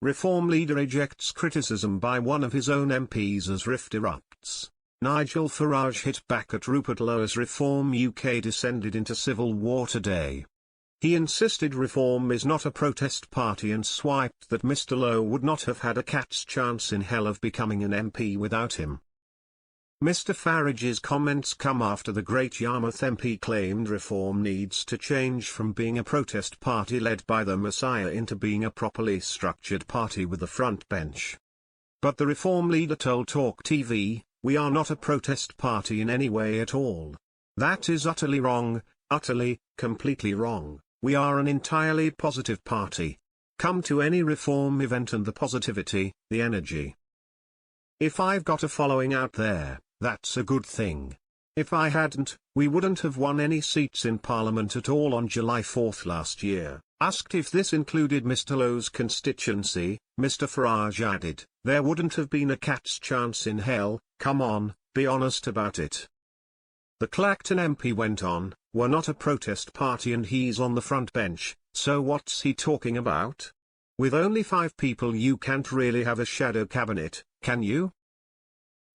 Reform leader ejects criticism by one of his own MPs as rift erupts. Nigel Farage hit back at Rupert Lowe as Reform UK descended into civil war today. He insisted Reform is not a protest party and swiped that Mr Lowe would not have had a cat's chance in hell of becoming an MP without him. Mr Farage's comments come after the Great Yarmouth MP claimed Reform needs to change from being a protest party led by the Messiah into being a properly structured party with a front bench. But the Reform leader told Talk TV, "We are not a protest party in any way at all. That is utterly wrong, utterly, completely wrong. We are an entirely positive party. Come to any Reform event and the positivity, the energy. If I've got a following out there, that's a good thing. If I hadn't, we wouldn't have won any seats in Parliament at all on July 4th last year." Asked if this included Mr Lowe's constituency, Mr Farage added, "There wouldn't have been a cat's chance in hell, come on, be honest about it." The Clacton MP went on, "We're not a protest party and he's on the front bench, so what's he talking about? With only 5 people you can't really have a shadow cabinet, can you?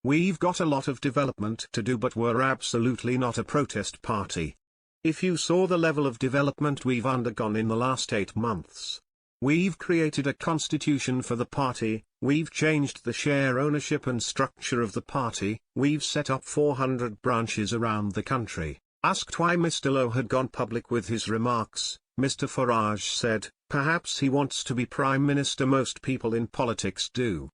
We've got a lot of development to do but we're absolutely not a protest party. If you saw the level of development we've undergone in the last 8 months. We've created a constitution for the party, we've changed the share ownership and structure of the party, we've set up 400 branches around the country." Asked why Mr Lowe had gone public with his remarks, Mr Farage said, "Perhaps he wants to be Prime Minister. Most people in politics do.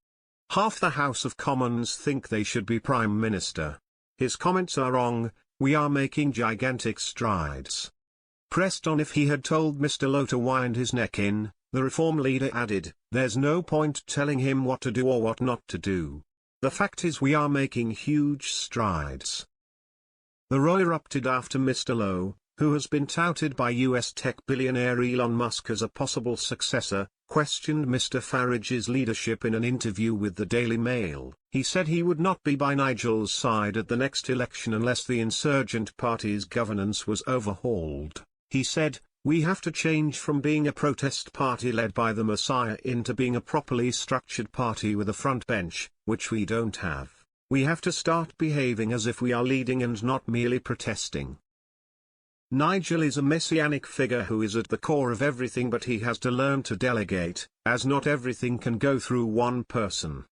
Half the House of Commons think they should be Prime Minister. His comments are wrong, we are making gigantic strides." Pressed on if he had told Mr Lowe to wind his neck in, the Reform leader added, "There's no point telling him what to do or what not to do. The fact is we are making huge strides." The row erupted after Mr Lowe, who has been touted by US tech billionaire Elon Musk as a possible successor, questioned Mr Farage's leadership in an interview with the Daily Mail. He said he would not be by Nigel's side at the next election unless the insurgent party's governance was overhauled. He said, "We have to change from being a protest party led by the Messiah into being a properly structured party with a front bench, which we don't have. We have to start behaving as if we are leading and not merely protesting." Nigel is a messianic figure who is at the core of everything, but he has to learn to delegate, as not everything can go through one person.